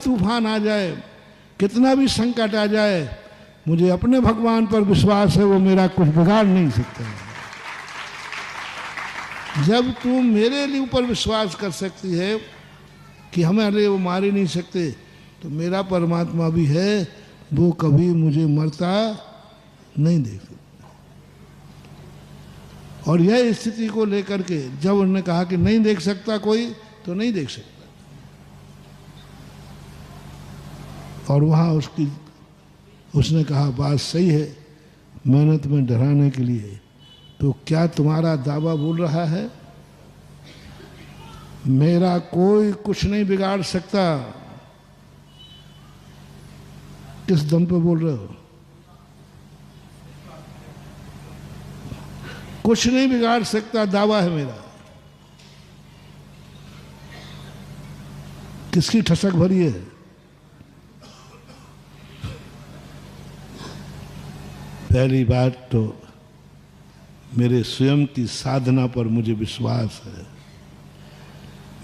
तूफान आ जाए, कितना भी संकट आ जाए, मुझे अपने भगवान पर विश्वास है, वो मेरा कुछ बिगाड़ नहीं सकता। जब तू मेरे लिए ऊपर विश्वास कर सकती है कि हमारे वो मार ही नहीं सकते, तो मेरा परमात्मा भी है, वो कभी मुझे मरता नहीं देख सकता। और यह स्थिति को लेकर के जब उन्होंने कहा कि नहीं देख सकता कोई, तो नहीं देख सकता। और वहाँ उसने कहा बात सही है, मैंने तुम्हें डराने के लिए, तो क्या तुम्हारा दावा बोल रहा है मेरा कोई कुछ नहीं बिगाड़ सकता? किस दम पे बोल रहे हो? कुछ नहीं बिगाड़ सकता दावा है मेरा। किसकी ठसक भरी है? पहली बात तो मेरे स्वयं की साधना पर मुझे विश्वास है।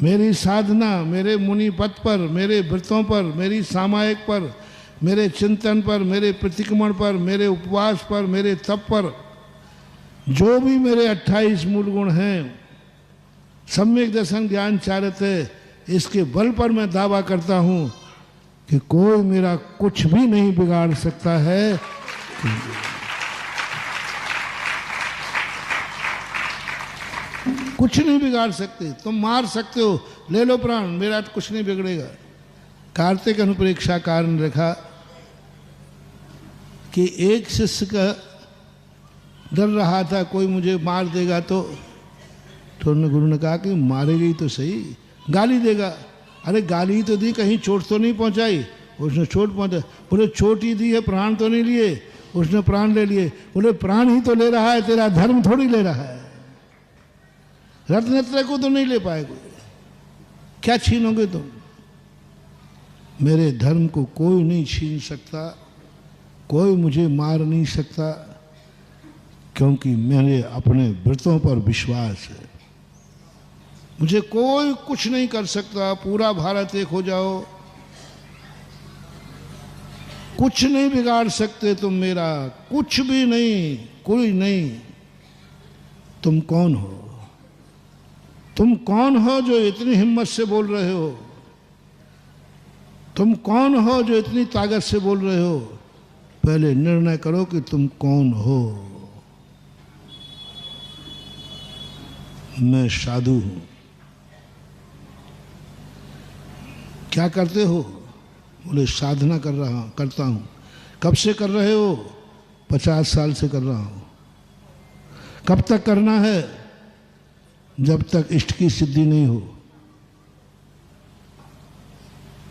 मेरी साधना, मेरे मुनि पद पर, मेरे व्रतों पर, मेरी सामायिक पर, मेरे चिंतन पर, मेरे प्रतिक्रमण पर, मेरे उपवास पर, मेरे तप पर, जो भी मेरे 28 मूल गुण हैं, सम्यक दर्शन ज्ञान चारित्र्य, इसके बल पर मैं दावा करता हूं कि कोई मेरा कुछ भी नहीं बिगाड़ सकता है। कुछ नहीं बिगाड़ सकते। तुम मार सकते हो, ले लो प्राण, मेरा तो कुछ नहीं बिगड़ेगा। कार्तिक अनुप्रेक्षाकार ने लिखा कि एक शिष्य का डर रहा था कोई मुझे मार देगा, तो गुरु ने कहा कि मारेगा ही तो सही, गाली देगा। अरे गाली तो दी, कहीं चोट तो नहीं पहुंचाई? उसने चोट पहुंचा। बोले चोट ही दी है, प्राण तो नहीं लिए। उसने प्राण ले लिए। बोले प्राण ही तो ले रहा है, तेरा धर्म थोड़ी ले रहा है। रत्नत्रय को तो नहीं ले पाएगा, क्या छीनोगे तुम? मेरे धर्म को कोई नहीं छीन सकता, कोई मुझे मार नहीं सकता, क्योंकि मेरे अपने व्रतों पर विश्वास है। मुझे कोई कुछ नहीं कर सकता। पूरा भारत एक हो जाओ, कुछ नहीं बिगाड़ सकते तुम मेरा, कुछ भी नहीं, कोई नहीं। तुम कौन हो? तुम कौन हो जो इतनी हिम्मत से बोल रहे हो? तुम कौन हो जो इतनी ताकत से बोल रहे हो? पहले निर्णय करो कि तुम कौन हो। मैं साधु हूं। क्या करते हो? बोले साधना करता हूं। कब से कर रहे हो? 50 साल से कर रहा हूं। कब तक करना है? जब तक इष्ट की सिद्धि नहीं हो।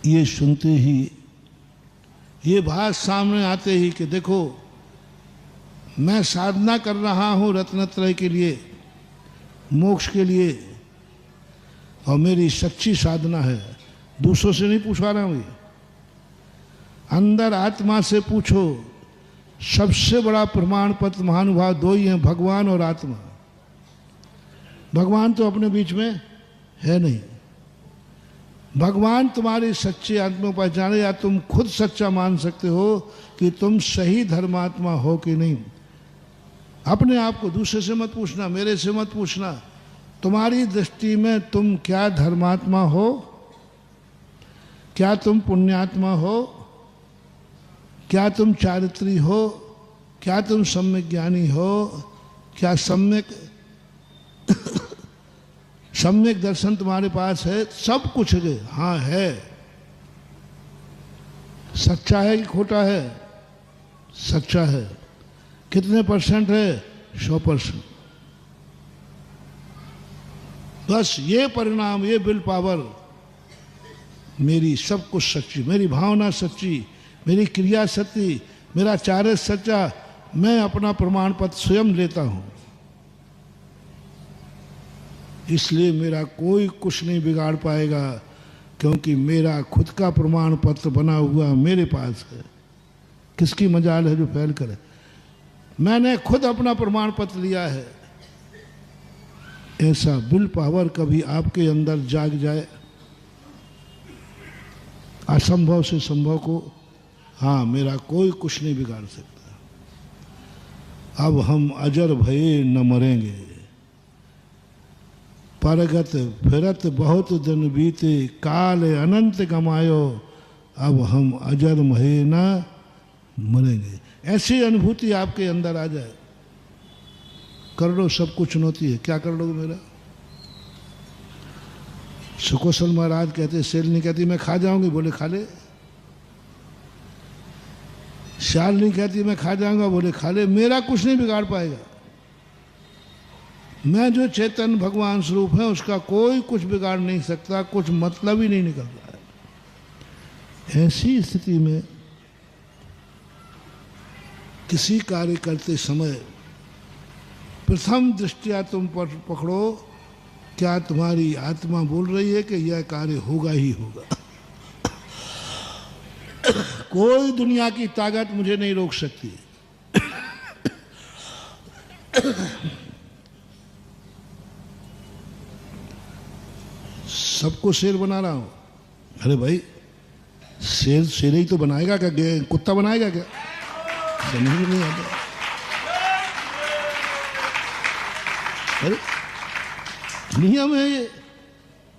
ये सुनते ही, ये बात सामने आते ही कि देखो मैं साधना कर रहा हूं रत्नत्रय के लिए, मोक्ष के लिए, और मेरी सच्ची साधना है। दूसरों से नहीं पूछवा रहा हूं, अंदर आत्मा से पूछो। सबसे बड़ा प्रमाण पत्र महानुभाव दो ही हैं, भगवान और आत्मा। भगवान तो अपने बीच में है नहीं। भगवान तुम्हारी सच्ची आत्मा पहचाने, या तुम खुद सच्चा मान सकते हो कि तुम सही धर्मात्मा हो कि नहीं। अपने आप को दूसरे से मत पूछना, मेरे से मत पूछना। तुम्हारी दृष्टि में तुम क्या धर्मात्मा हो? क्या तुम पुण्यात्मा हो? क्या तुम चारित्री हो? क्या तुम सम्यक ज्ञानी हो? क्या सम्यक सम्यक दर्शन तुम्हारे पास है? सब कुछ है। हाँ है। सच्चा है कि खोटा है? सच्चा है। कितने % है? 100%। बस ये परिणाम, ये विल पावर, मेरी सब कुछ सच्ची, मेरी भावना सच्ची, मेरी क्रिया सच्ची, मेरा चार्य सच्चा, मैं अपना प्रमाण पत्र स्वयं लेता हूं। इसलिए मेरा कोई कुछ नहीं बिगाड़ पाएगा, क्योंकि मेरा खुद का प्रमाण पत्र बना हुआ मेरे पास है। किसकी मजाल है जो फैल करे? मैंने खुद अपना प्रमाण पत्र लिया है। ऐसा विल पावर कभी आपके अंदर जाग जाए, असंभव से संभव को हाँ मेरा कोई कुछ नहीं बिगाड़ सकता। अब हम अजर भये न मरेंगे, परगत फिरत बहुत दिन बीते, काल अनंत कमायो, अब हम अजर भये न मरेंगे। ऐसी अनुभूति आपके अंदर आ जाए, कर लो सब कुछ चुनौती है, क्या कर लोगे मेरा? सुकोसल महाराज कहते, सेल नहीं कहती मैं खा जाऊंगी, बोले खा ले। शाल नहीं कहती मैं खा जाऊंगा, बोले खा ले, मेरा कुछ नहीं बिगाड़ पाएगा। मैं जो चेतन भगवान स्वरूप है उसका कोई कुछ बिगाड़ नहीं सकता, कुछ मतलब ही नहीं निकल रहा है। ऐसी स्थिति में किसी कार्य करते समय प्रथम दृष्टिया तुम पर पकड़ो, क्या तुम्हारी आत्मा बोल रही है कि यह कार्य होगा ही होगा। कोई दुनिया की ताकत मुझे नहीं रोक सकती। सबको शेर बना रहा हूं। अरे भाई, शेर शेर ही तो बनाएगा क्या, कुत्ता बनाएगा क्या? समझ नहीं आता। अरे नियम है ये,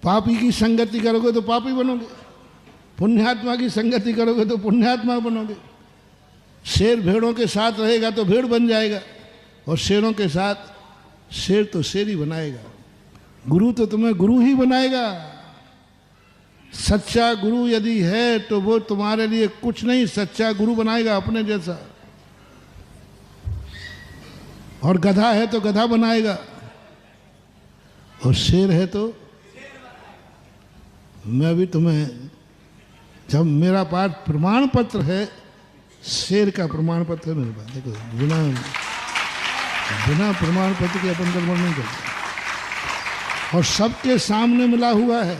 पापी की संगति करोगे तो पापी बनोगे, पुण्यात्मा की संगति करोगे तो पुण्यात्मा बनोगे। शेर भेड़ों के साथ रहेगा तो भेड़ बन जाएगा, और शेरों के साथ शेर तो शेर ही बनाएगा। गुरु तो तुम्हें गुरु ही बनाएगा। सच्चा गुरु यदि है तो वो तुम्हारे लिए कुछ नहीं, सच्चा गुरु बनाएगा अपने जैसा। और गधा है तो गधा बनाएगा, और शेर है तो मैं भी तुम्हें, जब मेरा पास प्रमाण पत्र है, शेर का प्रमाण पत्र है मेरे पास, देखो बिना प्रमाण पत्र के अपन कर्म नहीं करते, और सबके सामने मिला हुआ है।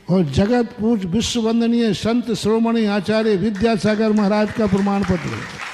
और जगत पूज विश्व वंदनीय संत श्रोमणी आचार्य विद्यासागर महाराज का प्रमाण पत्र है।